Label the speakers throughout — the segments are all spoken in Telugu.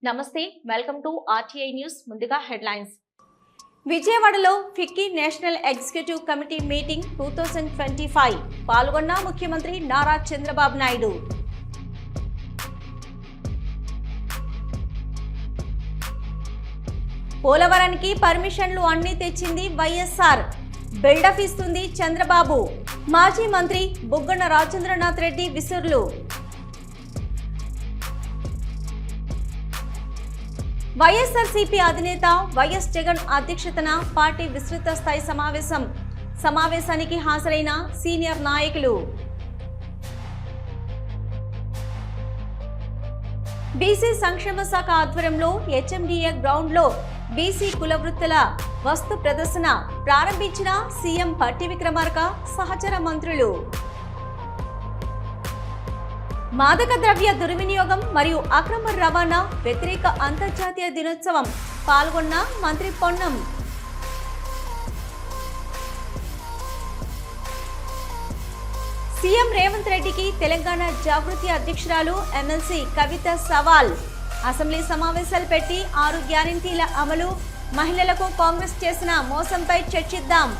Speaker 1: నమస్తే వెల్కమ్ టు ఆర్టీఐ న్యూస్ ముందుగా హెడ్లైన్స్
Speaker 2: విజయవాడలో FICCI national executive committee meeting 2025 పాల్గొన్న ముఖ్యమంత్రి నారా చంద్రబాబు నాయుడు. పోలవరానికి పర్మిషన్లు అన్ని తెచ్చింది వైఎస్ఆర్, బిల్డప్ ఇస్తుంది చంద్రబాబు. మాజీ మంత్రి బుగ్గన రాజేంద్రనాథ్ రెడ్డి విసురులు. వైఎస్ఆర్సీపీ అధినేత వైఎస్ జగన్ అధ్యక్షతన పార్టీ విస్తృత స్థాయి సమావేశానికి హాజరైన సీనియర్ నాయకులు. బీసీ సంక్షేమ శాఖ ఆధ్వర్యంలో హెచ్ఎండిఏ గ్రౌండ్లో బీసీ కుల వృత్తుల వస్తు ప్రదర్శన ప్రారంభించిన సీఎం భట్టి విక్రమార్క సహచర మంత్రులు. మాదక ద్రవ్య దుర్వినియోగం మరియు అక్రమ రవాణా వ్యతిరేక అంతర్జాతీయ దినోత్సవం పాల్గొన్న మంత్రి పొన్నం. సీఎం రేవంత్ రెడ్డికి తెలంగాణ జాగృతి అధ్యక్షురాలు ఎమ్మెల్సీ కవిత సవాల్. అసెంబ్లీ సమావేశాలు పెట్టి 6 గ్యారెంటీల అమలు, మహిళలకు కాంగ్రెస్ చేసిన మోసంపై చర్చిద్దాం.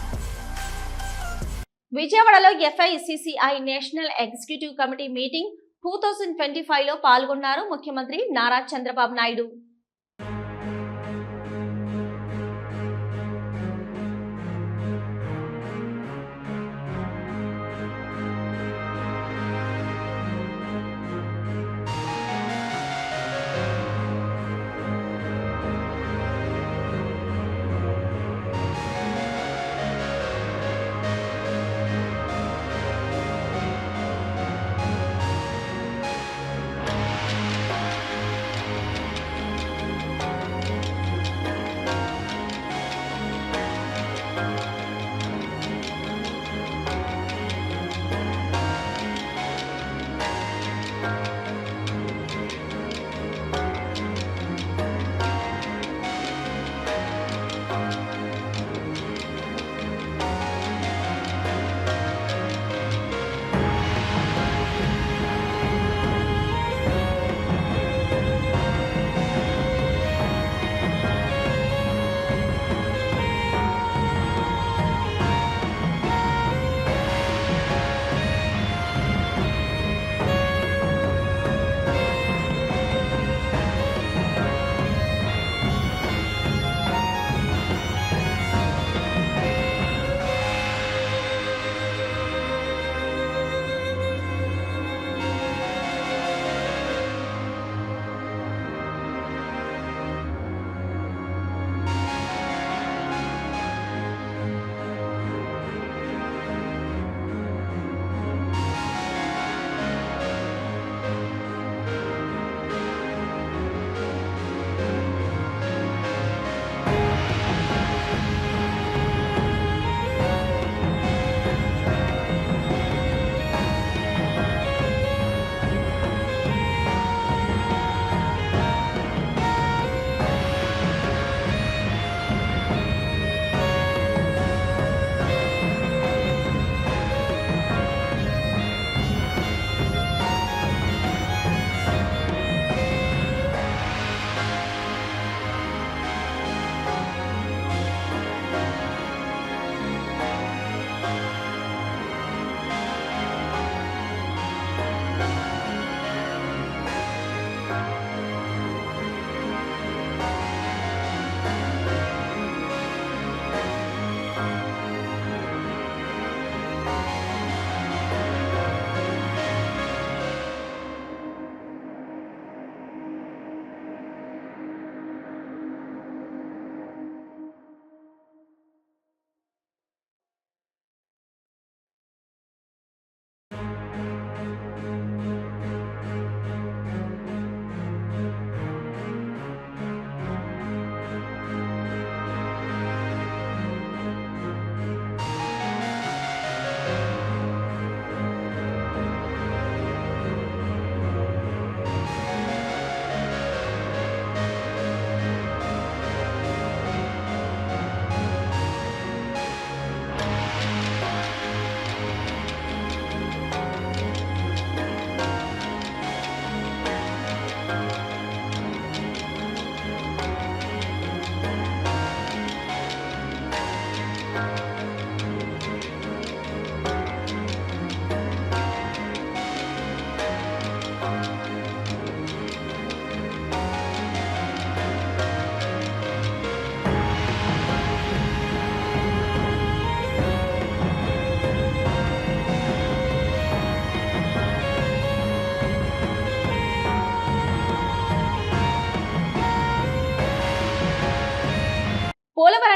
Speaker 2: విజయవాడలో FICCI national executive committee meeting 2025లో పాల్గొన్నారు ముఖ్యమంత్రి నారా చంద్రబాబు నాయుడు.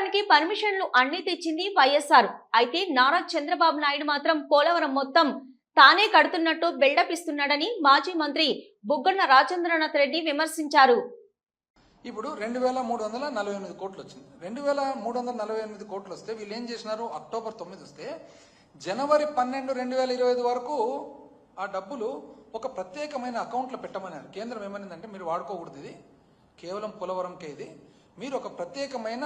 Speaker 1: పనికి పర్మిషన్లు అన్ని తెచ్చింది వైఎస్ఆర్. అయితే నారా చంద్రబాబు నాయుడు మాత్రం పోలవరం మొత్తం తానే కడుతున్నట్టు బిల్డప్ ఇస్తున్నాడని మాజీ మంత్రి బుగ్గన రాజేంద్రనాథ్ రెడ్డి విమర్శించారు.
Speaker 3: ఇప్పుడు 2348 కోట్లు వచ్చింది. 2348 కోట్లు వస్తే వీళ్ళు ఏం చేసినారు? అక్టోబర్ 9 వస్తే జనవరి 12, 2025 వరకు ఆ డబ్బులు ఒక ప్రత్యేకమైన అకౌంట్లో పెట్టమన్నారు. కేంద్రం ఏమనిందంటే మీరు వాడుకోకూడదు, ఇది కేవలం పోలవరంకే, ఇది మీరు ఒక ప్రత్యేకమైన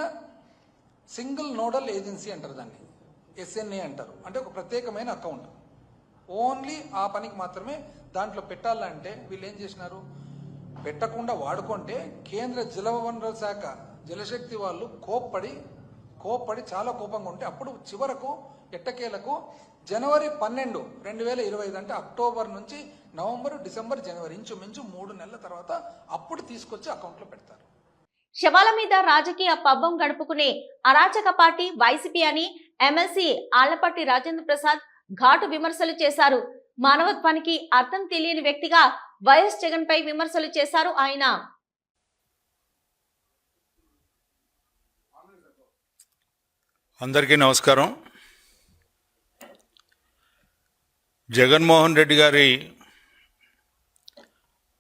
Speaker 3: సింగిల్ నోడల్ ఏజెన్సీ అంటారు, దాన్ని SNA అంటారు. అంటే ఒక ప్రత్యేకమైన అకౌంట్ ఓన్లీ ఆ పనికి మాత్రమే దాంట్లో పెట్టాలంటే వీళ్ళు ఏం చేసినారు? పెట్టకుండా వాడుకుంటే కేంద్ర జలవనరుల శాఖ జలశక్తి వాళ్ళు కోప్పడి చాలా కోపంగా ఉంటే అప్పుడు చివరకు ఎట్టకేలకు జనవరి 12, 2025 అంటే అక్టోబర్ నుంచి నవంబర్, డిసెంబర్, జనవరి ఇంచుమించు 3 నెలల తర్వాత అప్పుడు తీసుకొచ్చి అకౌంట్లో పెడతారు.
Speaker 1: శవాల మీద రాజకీయ పబ్బం గడుపుకునే అరాచక పార్టీ వైసీపీ అని ఎమ్మెల్సీ ఆళ్లపాటి రాజేంద్ర ప్రసాద్ ఘాటు విమర్శలు చేశారు. మానవత్వానికి అర్థం తెలియని వ్యక్తిగా వైఎస్ జగన్ పై విమర్శలు చేశారు ఆయన.
Speaker 4: అందరికీ నమస్కారం. జగన్మోహన్ రెడ్డి గారి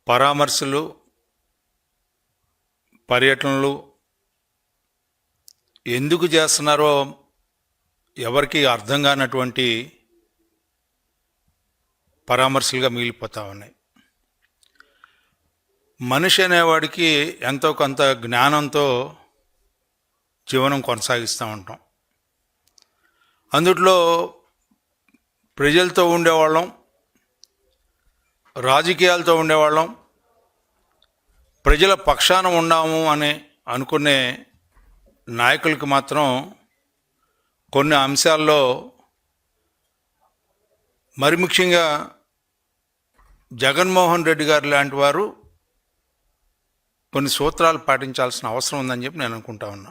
Speaker 4: పరామర్శలు, పర్యటనలు ఎందుకు చేస్తున్నారో ఎవరికి అర్థం కానటువంటి పరామర్శలుగా మిగిలిపోతూ ఉన్నాయి. మనిషి అనేవాడికి ఎంతో కొంత జ్ఞానంతో జీవనం కొనసాగిస్తూ ఉంటాం. అందుట్లో ప్రజలతో ఉండేవాళ్ళం, రాజకీయాలతో ఉండేవాళ్ళం, ప్రజల పక్షాన ఉన్నాము అని అనుకునే నాయకులకి మాత్రం కొన్ని అంశాల్లో, మరి ముఖ్యంగా జగన్మోహన్ రెడ్డి గారు లాంటి వారు కొన్ని సూత్రాలు పాటించాల్సిన అవసరం ఉందని చెప్పి నేను అనుకుంటా ఉన్నా.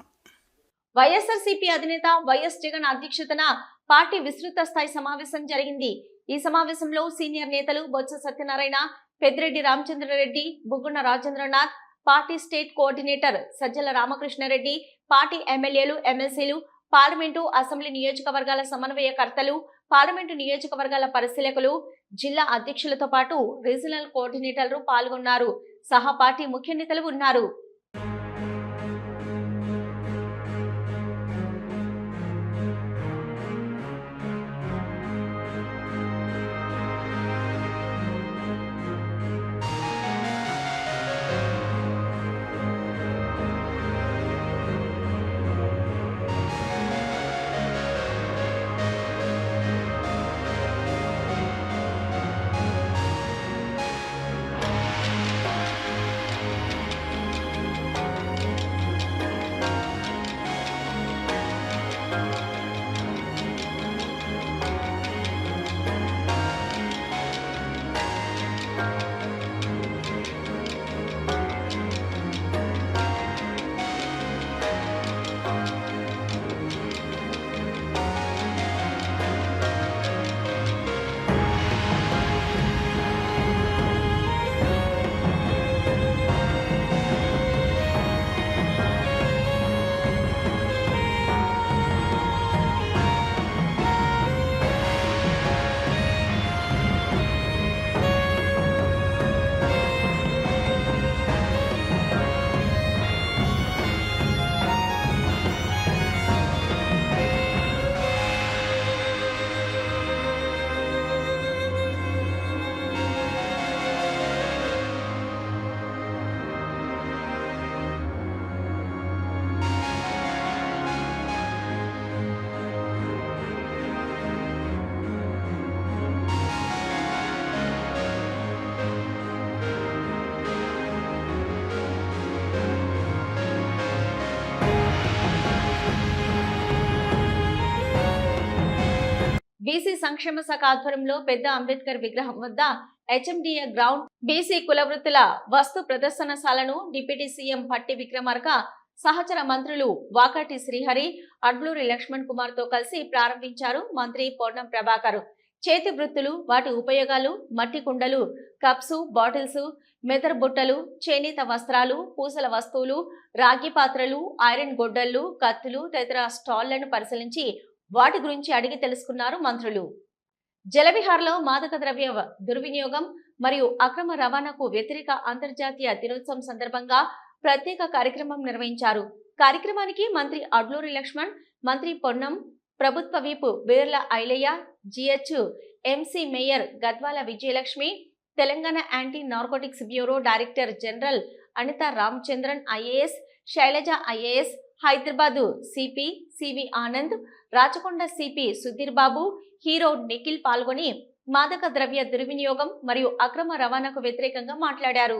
Speaker 1: వైఎస్ఆర్సీపీ అధినేత వైఎస్ జగన్ అధ్యక్షతన పార్టీ విస్తృత స్థాయి సమావేశం జరిగింది. ఈ సమావేశంలో సీనియర్ నేతలు Botsa Satyanarayana, Peddireddy Ramachandra Reddy, Buggana Rajendranath, party state coordinator Sajjala Ramakrishna Reddy, party ఎమ్మెల్యేలు, ఎమ్మెల్సీలు, పార్లమెంటు, అసెంబ్లీ నియోజకవర్గాల సమన్వయకర్తలు, పార్లమెంటు నియోజకవర్గాల పరిశీలకులు, జిల్లా అధ్యక్షులతో పాటు రీజనల్ కోఆర్డినేటర్లు పాల్గొన్నారు. సహా పార్టీ ముఖ్య నేతలు ఉన్నారు. బీసీ సంక్షేమ శాఖ ఆధ్వర్యంలో పెద్ద అంబేద్కర్ విగ్రహం వద్ద HMDA గ్రౌండ్ బీసీ కులవృత్తుల వస్తు ప్రదర్శనశాలను డిప్యూటీ సీఎం పట్టి విక్రమార్క సహచర మంత్రులు వాకాటి శ్రీహరి, అడ్లూరి లక్ష్మణ్ కుమార్ తో కలిసి ప్రారంభించారు మంత్రి పొన్నం ప్రభాకర్. చేతి వృత్తులు, వాటి ఉపయోగాలు, మట్టి కుండలు, కప్స్, బాటిల్స్, మెదర్ బుట్టలు, చేనేత వస్త్రాలు, పూసల వస్తువులు, రాగి పాత్రలు, ఐరన్ గొడ్డళ్లు, కత్తులు తదితర స్టాళ్లను పరిశీలించి వాటి గురించి అడిగి తెలుసుకున్నారు మంత్రులు. జలవిహార్లో మాదక ద్రవ్య దుర్వినియోగం మరియు అక్రమ రవాణాకు వ్యతిరేక అంతర్జాతీయ దినోత్సవం సందర్భంగా ప్రత్యేక కార్యక్రమం నిర్వహించారు. కార్యక్రమానికి మంత్రి అడ్లూరి లక్ష్మణ్, మంత్రి పొన్నం, ప్రభుత్వ whip Beerla Ailaiah, GHMC mayor Gadwal Vijayalakshmi, Telangana anti narcotics bureau director general Anitha Ramachandran IAS, Shailaja IAS, Hyderabad CP CV Anand, Rachakonda CP Sudheer Babu, hero Nikhil పాల్గొని మాదక ద్రవ్య దుర్వినియోగం మరియు అక్రమ రవాణాకు వ్యతిరేకంగా మాట్లాడారు.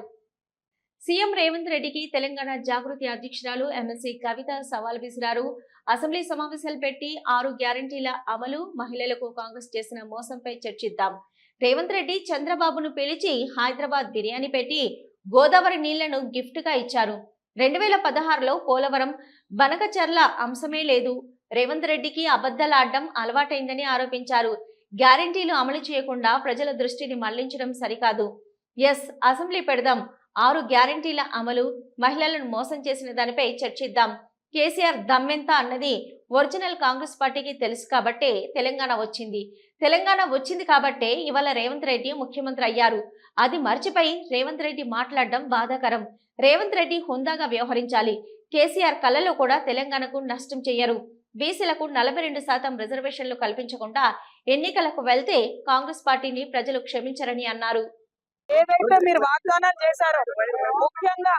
Speaker 1: సీఎం రేవంత్ రెడ్డికి తెలంగాణ జాగృతి అధ్యక్షురాలు ఎమ్మెల్సీ కవిత సవాల్ విసిరారు. అసెంబ్లీ సమావేశాలు పెట్టి 6 గ్యారంటీల అమలు, మహిళలకు కాంగ్రెస్ చేసిన మోసంపై చర్చిద్దాం. రేవంత్ రెడ్డి చంద్రబాబును పిలిచి హైదరాబాద్ బిర్యానీ పెట్టి గోదావరి నీళ్లను గిఫ్ట్ గా ఇచ్చారు. 2016లో పోలవరం, బనకచర్ల అంశమే లేదు. రేవంత్ రెడ్డికి అబద్ధాలాడడం అలవాటైందని ఆరోపించారు. గ్యారంటీలు అమలు చేయకుండా ప్రజల దృష్టిని మళ్లించడం సరికాదు. అసెంబ్లీ పెడదాం. 6 గ్యారంటీల అమలు, మహిళలను మోసం చేసిన దానిపై చర్చిద్దాం. కేసీఆర్ దమ్మెంత అన్నది ఒరిజినల్ కాంగ్రెస్ పార్టీకి తెలుసు కాబట్టే తెలంగాణ వచ్చింది కాబట్టే ఇవాళ రేవంత్ రెడ్డి ముఖ్యమంత్రి అయ్యారు. అది మర్చిపోయి రేవంత్ రెడ్డి మాట్లాడడం బాధాకరం. రేవంత్ రెడ్డి హుందాగా వ్యవహరించాలి. కేసీఆర్ కళ్ళలో కూడా తెలంగాణకు నష్టం చేయరు. బీసీలకు 42% రిజర్వేషన్లు కల్పించకుండా ఎన్నికలకు వెళ్తే కాంగ్రెస్ పార్టీని ప్రజలు క్షమించరని అన్నారు.
Speaker 5: ఏదైతే మీరు వాగ్దానాలు చేశారో, ముఖ్యంగా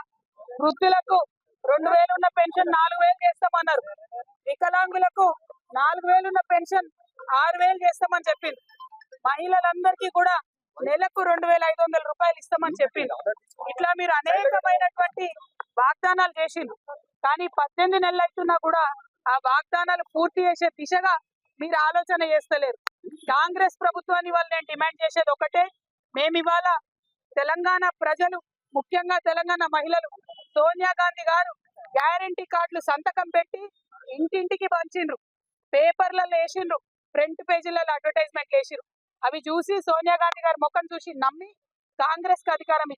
Speaker 5: వృద్ధులకు 2000 ఉన్న పెన్షన్ 4000 చేస్తామన్నారు. వికలాంగులకు 4000 ఉన్న పెన్షన్ 6000 చేస్తామని చెప్పింది. మహిళలందరికీ కూడా నెలకు 2500 రూపాయలు ఇస్తామని చెప్పింది. ఇట్లా మీరు అనేకమైనటువంటి వాగ్దానాలు చేసిండ్రు. కానీ 18 నెలలు అవుతున్నా కూడా ఆ వాగ్దానాలు పూర్తి చేసే దిశగా మీరు ఆలోచన చేస్తలేరు. కాంగ్రెస్ ప్రభుత్వాన్ని వాళ్ళు నేను డిమాండ్ చేసేది ఒకటే, మేము ఇవాళ తెలంగాణ ప్రజలు, ముఖ్యంగా తెలంగాణ మహిళలు, సోనియా గాంధీ గారు గ్యారంటీ కార్డులు సంతకం పెట్టి ఇంటింటికి పంచిండ్రు, పేపర్లలో వేసిండ్రు, ఫ్రంట్ పేజీలలో అడ్వర్టైజ్మెంట్ వేసిండ్రు. అవి చూసి సోనియా గాంధీ గారి ముఖం చూసి నమ్మి కాంగ్రెస్ కి అధికారం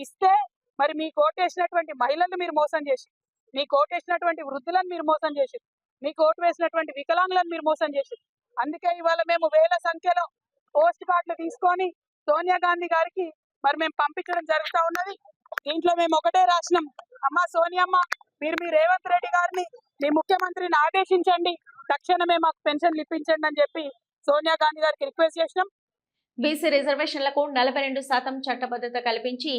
Speaker 5: ఇస్తే మరి మీకు ఓటేసినటువంటి మహిళలను మీరు మోసం చేసి, మీకు ఓటేసినటువంటి వృద్ధులను మీరు మోసం చేసి, మీకు ఓటు వేసినటువంటి వికలాంగులను మీరు మోసం చేసి. అందుకే ఇవాళ మేము వేల సంఖ్యలో పోస్ట్ కార్డులు తీసుకొని సోనియా గాంధీ గారికి మరి మేము పంపించడం జరుగుతూ ఉన్నది. దీంట్లో మేము ఒకటే రాసినాం, అమ్మ సోనియమ్మ, మీరు మీ రేవంత్ రెడ్డి గారిని, మీ ముఖ్యమంత్రిని ఆదేశించండి, తక్షణమే మాకు పెన్షన్లు ఇప్పించండి అని చెప్పి సోనియా గాంధీ గారికి రిక్వెస్ట్ చేసినాం.
Speaker 1: బీసీ రిజర్వేషన్లకు 42% చట్టబద్ధత కల్పించి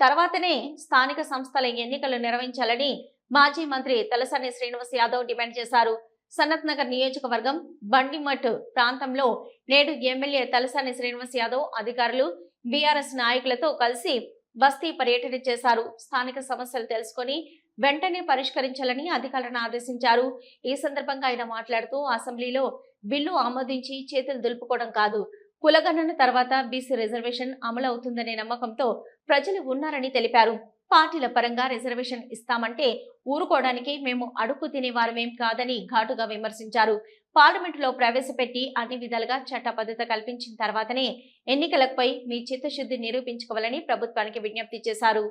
Speaker 1: తర్వాతనే స్థానిక సంస్థల ఎన్నికలు నిర్వహించాలని మాజీ మంత్రి తలసాని శ్రీనివాస్ యాదవ్ డిమాండ్ చేశారు. సనత్ నగర్ నియోజకవర్గం బండిమఠ్ ప్రాంతంలో నేడు ఎమ్మెల్యే తలసాని శ్రీనివాస్ యాదవ్ అధికారులు, బీఆర్ఎస్ నాయకులతో కలిసి బస్తీ పర్యటన చేశారు. స్థానిక సమస్యలు తెలుసుకొని వెంటనే పరిష్కరించాలని అధికారులను ఆదేశించారు. ఈ సందర్భంగా ఆయన మాట్లాడుతూ అసెంబ్లీలో బిల్లు ఆమోదించి చేతులు దులుపుకోవడం కాదు, కులగణన తర్వాత బీసీ రిజర్వేషన్ అమలు అవుతుందనే నమ్మకంతో ప్రజలు ఉన్నారని తెలిపారు. పార్టీల పరంగా రిజర్వేషన్ ఇస్తామంటే ఊరుకోవడానికి మేము అడుక్కు తినేవారమేం కాదని ఘాటుగా విమర్శించారు. పార్లమెంటులో ప్రవేశపెట్టి అన్ని విధాలుగా చట్టబద్ధత కల్పించిన తర్వాతనే ఎన్నికలపై మీ చిత్తశుద్ధి నిరూపించుకోవాలని ప్రభుత్వానికి విజ్ఞప్తి చేశారు.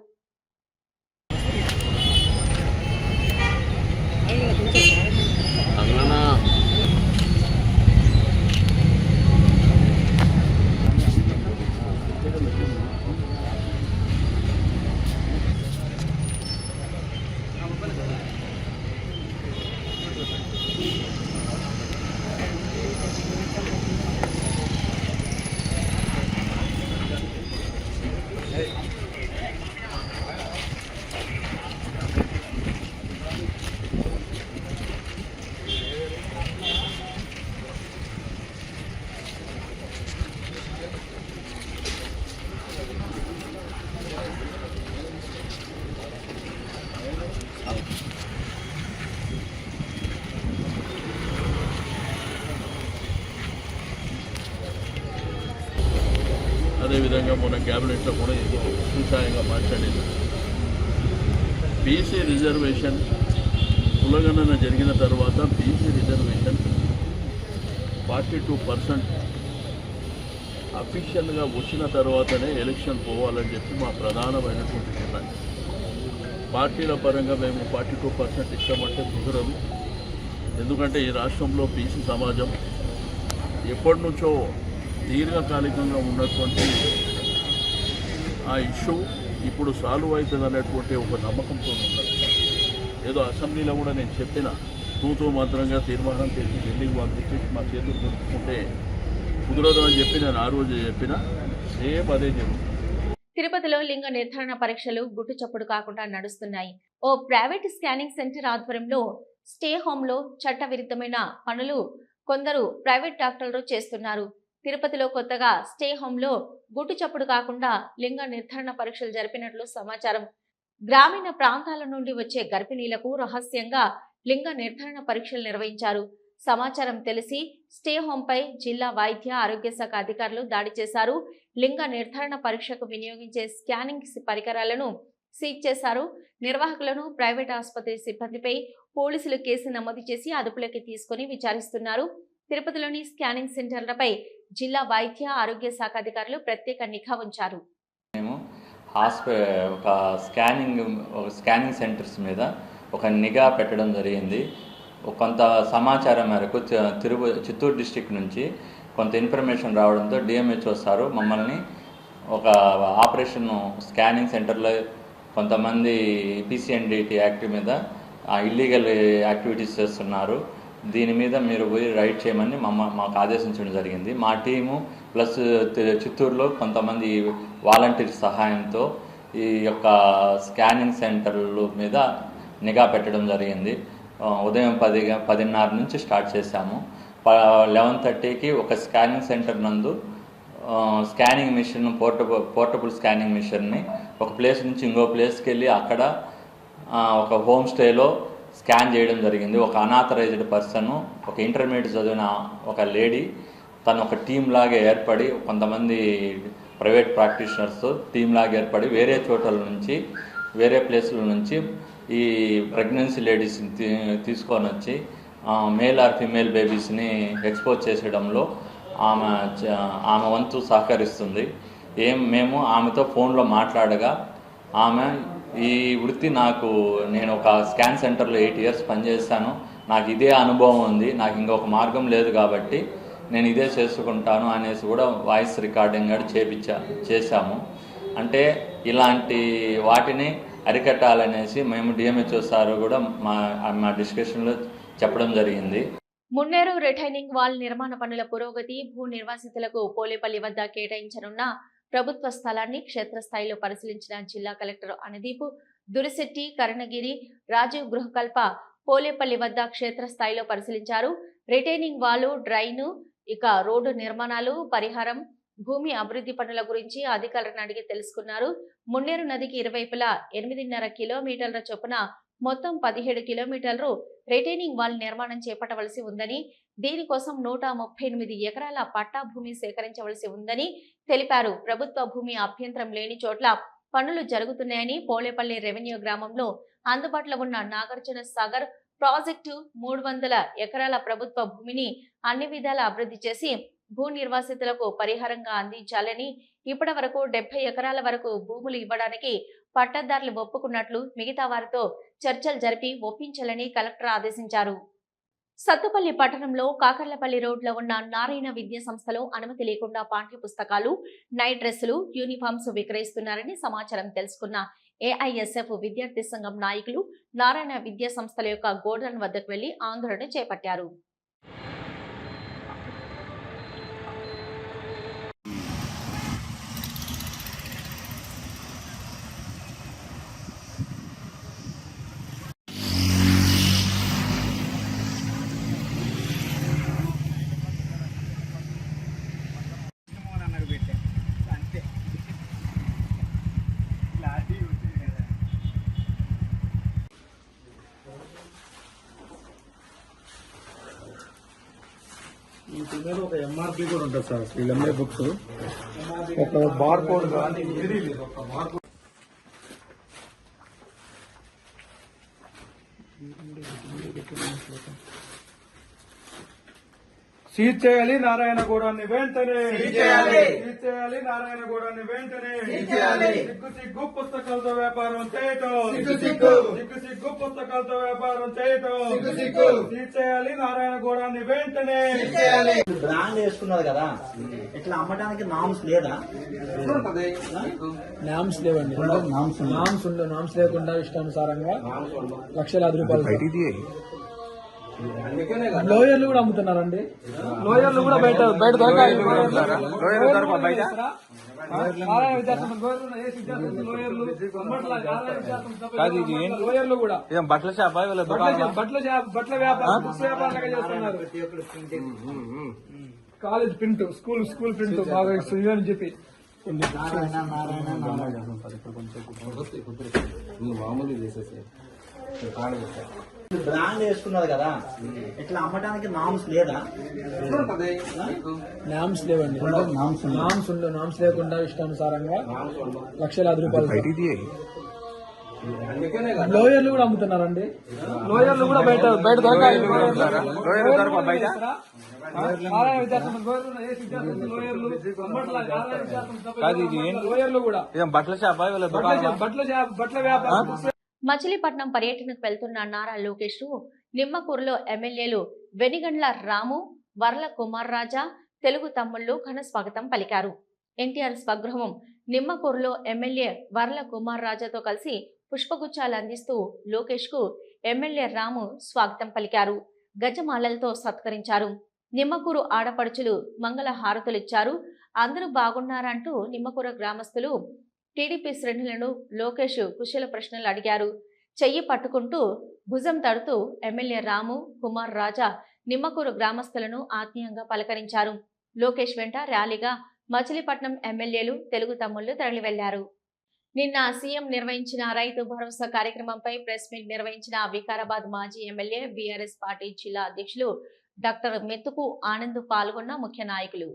Speaker 6: అదేవిధంగా మన క్యాబినెట్లో కూడా ఏదో సూచాయంగా మాట్లాడేది. బీసీ రిజర్వేషన్ కులగణన జరిగిన తర్వాత బీసీ రిజర్వేషన్ 42% అఫీషియల్గా వచ్చిన తర్వాతనే ఎలక్షన్ పోవాలని చెప్పి మా ప్రధానమైనటువంటి నిర్ణయం. పార్టీల పరంగా మేము 42% ఇస్తామంటే కుదరదు. ఎందుకంటే ఈ రాష్ట్రంలో బీసీ సమాజం ఎప్పటి నుంచో దీర్ఘకాలికంగా ఉన్నటువంటి ఆ ఇష్యూ ఇప్పుడు సాల్వ్ అవుతుంది అనేటువంటి ఒక నమ్మకంతో ఉన్నారు. ఏదో అసెంబ్లీలో కూడా నేను చెప్పిన తూతూ మాత్రంగా తీర్మానం చేసి ఢిల్లీకి పంపించేసి మా చేతులు దొరుకుతుంటే కుదరదు అని చెప్పి నేను ఆ రోజు చెప్పిన సేమ్ అదే జరుగుతుంది.
Speaker 1: తిరుపతిలో లింగ నిర్ధారణ పరీక్షలు గుట్టు చప్పుడు కాకుండా నడుస్తున్నాయి. ఓ ప్రైవేట్ స్కానింగ్ సెంటర్ ఆధ్వర్యంలో స్టే హోమ్ లో చట్టవిరుద్ధమైన పనులు కొందరు ప్రైవేట్ డాక్టర్లు చేస్తున్నారు. తిరుపతిలో కొత్తగా స్టే హోమ్ లో గుట్టు చప్పుడు కాకుండా లింగ నిర్ధారణ పరీక్షలు జరిపినట్లు సమాచారం. గ్రామీణ ప్రాంతాల నుండి వచ్చే గర్భిణీలకు రహస్యంగా లింగ నిర్ధారణ పరీక్షలు నిర్వహించారు. సమాచారం తెలిసి స్టే హోమ్ పై జిల్లా వైద్య ఆరోగ్య శాఖ అధికారులు దాడి చేశారు. లింగ నిర్ధారణ పరీక్షకు వినియోగించే స్కానింగ్ పరికరాలను సీజ్ చేశారు. నిర్వాహకులను, ప్రైవేట్ ఆసుపత్రి సిబ్బందిపై పోలీసులు కేసు నమోదు చేసి అదుపులోకి తీసుకుని విచారిస్తున్నారు. తిరుపతిలోని స్కానింగ్ సెంటర్లపై జిల్లా వైద్య ఆరోగ్య శాఖ అధికారులు ప్రత్యేక నిఘా ఉంచారు.
Speaker 7: మేము ఒక స్కానింగ్ సెంటర్స్ మీద ఒక నిఘా పెట్టడం జరిగింది. కొంత సమాచారం మేరకు చిత్తూరు డిస్ట్రిక్ట్ నుంచి కొంత ఇన్ఫర్మేషన్ రావడంతో డిఎంహెచ్ఓ సారు మమ్మల్ని ఒక ఆపరేషన్ స్కానింగ్ సెంటర్లో కొంతమంది పిసిఎన్డిటి యాక్ట్ మీద ఇల్లీగల్ యాక్టివిటీస్ చేస్తున్నారు, దీని మీద మీరు పోయి రైడ్ చేయమని మాకు ఆదేశించడం జరిగింది. మా టీము ప్లస్ చిత్తూరులో కొంతమంది వాలంటీర్ సహాయంతో ఈ యొక్క స్కానింగ్ సెంటర్ల మీద నిఘా పెట్టడం జరిగింది. ఉదయం 10:30 నుంచి స్టార్ట్ చేశాము. 11:30కి ఒక స్కానింగ్ సెంటర్ నందు స్కానింగ్ మిషన్ పోర్టబుల్ స్కానింగ్ మిషన్ని ఒక ప్లేస్ నుంచి ఇంకో ప్లేస్కి వెళ్ళి అక్కడ ఒక హోమ్ స్టేలో స్కాన్ చేయడం జరిగింది. ఒక అనాథరైజ్డ్ పర్సన్, ఒక ఇంటర్మీడియట్ చదివిన ఒక లేడీ, తను ఒక టీమ్ లాగా ఏర్పడి కొంతమంది ప్రైవేట్ ప్రాక్టీషనర్స్ టీమ్ లాగా ఏర్పడి వేరే చోట్ల నుంచి వేరే ప్లేసుల నుంచి ఈ ప్రెగ్నెన్సీ లేడీస్ని తీసుకొని వచ్చి మేల్ ఆర్ ఫిమేల్ బేబీస్ని ఎక్స్పోజ్ చేసేయడంలో ఆమె వంతు సహకరిస్తుంది. మేము ఆమెతో ఫోన్లో మాట్లాడగా ఆమె ఈ వృత్తి నేను ఒక స్కాన్ సెంటర్లో 8 years పనిచేస్తాను, నాకు ఇదే అనుభవం ఉంది, నాకు ఇంకొక మార్గం లేదు కాబట్టి నేను ఇదే చేసుకుంటాను అనేసి కూడా వాయిస్ రికార్డింగ్ కూడా చేశాము. అంటే ఇలాంటి వాటిని అరికట్టాలనేసి మేము డిఎంహెచ్ఓ సార్ కూడా మా డిస్కషన్లో చెప్పడం జరిగింది.
Speaker 1: మున్నేరు రిటైనింగ్ వాల్ నిర్మాణ పనుల పురోగతి, భూ నిర్వాసితులకు పోలేపల్లి వద్ద కేటాయించనున్న ప్రభుత్వ స్థలాన్ని క్షేత్రస్థాయిలో పరిశీలించిన జిల్లా కలెక్టర్ అనుదీప్, దురిశెట్టి, కరుణగిరి, రాజీవ్ గృహకల్ప పోలేపల్లి వద్ద క్షేత్రస్థాయిలో పరిశీలించారు. రిటైనింగ్ వాలు, డ్రైను, ఇక రోడ్డు నిర్మాణాలు, పరిహారం, భూమి అభివృద్ధి పనుల గురించి అధికారులను అడిగి తెలుసుకున్నారు. మున్నేరు నదికి ఇరువైపులా 8.5 కిలోమీటర్ల చొప్పున మొత్తం 17 కిలోమీటర్లు రిటైనింగ్ వాల్ నిర్మాణం చేపట్టవలసి ఉందని, దీనికోసం 138 ఎకరాల పట్టా భూమి సేకరించవలసి ఉందని తెలిపారు. ప్రభుత్వ భూమి అభ్యంతరం లేని చోట్ల పనులు జరుగుతున్నాయని, పోలేపల్లి రెవెన్యూ గ్రామంలో అందుబాటులో ఉన్న నాగార్జున సాగర్ ప్రాజెక్టు 300 ఎకరాల ప్రభుత్వ భూమిని అన్ని విధాల అభివృద్ధి చేసి భూ నిర్వాసితులకు పరిహారంగా అందించాలని, ఇప్పటి వరకు 70 ఎకరాల వరకు భూములు ఇవ్వడానికి పట్టదారులు ఒప్పుకున్నట్లు మిగతా వారితో చర్చలు జరిపి ఒప్పించాలని కలెక్టర్ ఆదేశించారు. సత్తుపల్లి పట్టణంలో కాకర్లపల్లి రోడ్లో ఉన్న నారాయణ విద్యా సంస్థలో అనుమతి లేకుండా పాఠ్య పుస్తకాలు, నైట్ డ్రెస్సులు, యూనిఫామ్స్ విక్రయిస్తున్నారని సమాచారం తెలుసుకున్న ఏఐఎస్ఎఫ్ విద్యార్థి సంఘం నాయకులు నారాయణ విద్యా సంస్థల యొక్క గోడౌన్ వద్దకు వెళ్లి ఆందోళన చేపట్టారు.
Speaker 8: ఈ పిల్లలు ఒక ఎంఆర్పి కూడా ఉంటుంది సార్, వీళ్ళమ్మే బుక్స్ ఒక బార్ కోడ్ కానీ ఒక బార్ కోడ్. సీజ్ చేయాలి నారాయణగూడాన్ని వెంటనే, సీజ్ చేయాలి నారాయణగూడాన్ని వెంటనే, సిగ్గు పుస్తకాలతో వ్యాపారం చేయటం, సిగ్గు పుస్తకాలతో వ్యాపారం చేయటం, సీజ్ చేయాలి నారాయణగూడాన్ని వెంటనే.
Speaker 9: బ్రాండ్ వేసుకున్నారు కదా, ఇట్లా అమ్మడానికి నామ్స్ లేదా?
Speaker 8: నామ్స్ లేవండి, నామ్స్ లేకుండా ఇష్టానుసారంగా లక్షలాది రూపాయలు. లోయర్లు కూడా అమ్ముతున్నారండి, లోయర్లు కూడా బయట దొరకాలి. లోయర్లు కూడా బట్టల షాప్, బట్టల వ్యాపారం చేస్తున్నారు. కాలేజ్ ప్రింట్, స్కూల్ ప్రింట్ బాగా ఇదని చెప్పి
Speaker 9: బ్రాండ్ వేసుకున్నారు కదా, ఇట్లా అమ్మడానికి నామ్స్ లేదా?
Speaker 8: నామ్స్ లేవండి, నామ్స్ లేకుండా ఇష్టానుసారంగా లక్షలాది రూపాయలు. లోయర్లు కూడా అమ్ముతున్నారండి, లోయర్లు కూడా బయట దొరకాలి. లోయర్లు కూడా బట్టల షాప్, బట్టల వ్యాపారం.
Speaker 1: మచిలీపట్నం పర్యటనకు వెళ్తున్న నారా లోకేష్ నిమ్మకూరులో ఎమ్మెల్యేలు వెనిగండ్ల రాము, వర్ల కుమార్ రాజా, తెలుగు తమ్ముళ్లు ఘన స్వాగతం పలికారు. ఎన్టీఆర్ స్వగృహం నిమ్మకూరులో ఎమ్మెల్యే వర్ల కుమార్ రాజాతో కలిసి పుష్పగుచ్చాలు అందిస్తూ లోకేష్ కు ఎమ్మెల్యే రాము స్వాగతం పలికారు. గజమాలలతో సత్కరించారు. నిమ్మకూరు ఆడపడుచులు మంగళ హారతులిచ్చారు. అందరూ బాగున్నారంటూ నిమ్మకూరు గ్రామస్తులు టీడీపీ శ్రేణులను లోకేష్ కుశల ప్రశ్నలు అడిగారు. చెయ్యి పట్టుకుంటూ భుజం తడుతూ ఎమ్మెల్యే రాము, కుమార్ రాజా నిమ్మకూరు గ్రామస్తులను ఆత్మీయంగా పలకరించారు. లోకేష్ వెంట ర్యాలీగా మచిలీపట్నం ఎమ్మెల్యేలు, తెలుగు తమ్ముళ్లు తరలి వెళ్లారు. నిన్న సీఎం నిర్వహించిన రైతు భరోసా కార్యక్రమంపై ప్రెస్ మీట్ నిర్వహించిన వికారాబాద్ మాజీ ఎమ్మెల్యే, బీఆర్ఎస్ పార్టీ జిల్లా అధ్యక్షులు డాక్టర్ మెతుకు ఆనంద్ పాల్గొన్న ముఖ్య నాయకులు.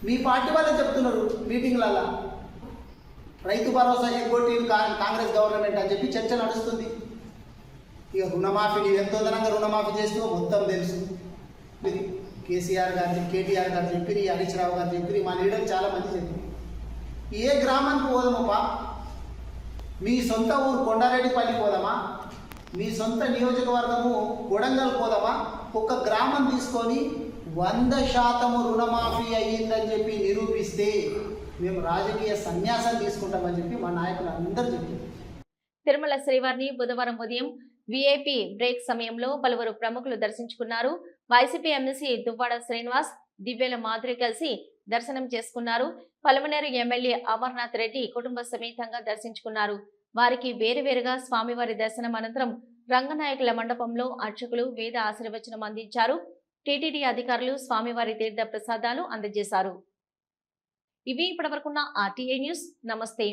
Speaker 10: మీ పార్టీ వాళ్ళే చెప్తున్నారు మీటింగ్లలో రైతు భరోసా ఎగ్గొట్టి కాంగ్రెస్ గవర్నమెంట్ అని చెప్పి చర్చ నడుస్తుంది. ఇక రుణమాఫీ నీవు ఎంతో ధనంగా రుణమాఫీ చేస్తున్నావు మొత్తం తెలుసు. ఇది కేసీఆర్ గారు, కేటీఆర్ గారు చెప్పిరి, హరీష్ రావు గారు చెప్పిరి, మా లీడర్ చాలా మంది చెప్పిరి. ఏ గ్రామానికి పోదామప్పా? మీ సొంత ఊరు కొండారెడ్డిపల్లి పోదామా? మీ సొంత నియోజకవర్గము కొడంగల్ పోదామా? ఒక గ్రామం తీసుకొని 100% రుణమాఫీ అయ్యిందని చెప్పి నిరూపిస్తే మేము రాజకీయ సన్యాసం తీసుకుంటామని చెప్పి మా నాయకులు అందరూ చెప్పారు.
Speaker 1: తిరుమల శ్రీవారిని బుధవారం ఉదయం వీఐపీ బ్రేక్ సమయంలో పలువురు ప్రముఖులు దర్శించుకున్నారు. వైసీపీ ఎమ్మెల్సీ దువ్వాడ శ్రీనివాస్, దివ్యల మాధురి కలిసి దర్శనం చేసుకున్నారు. పలమనేరు ఎమ్మెల్యే అమర్నాథ్ రెడ్డి కుటుంబ సమేతంగా దర్శించుకున్నారు. వారికి వేరువేరుగా స్వామివారి దర్శనం అనంతరం రంగనాయకుల మండపంలో అర్చకులు వేద ఆశీర్వచనం అందించారు. టీటీడీ అధికారులు స్వామివారి తీర్థ ప్రసాదాలు అందజేశారు. ఇవి ఇప్పటివరకున్న ఆర్టీఐ న్యూస్. నమస్తే.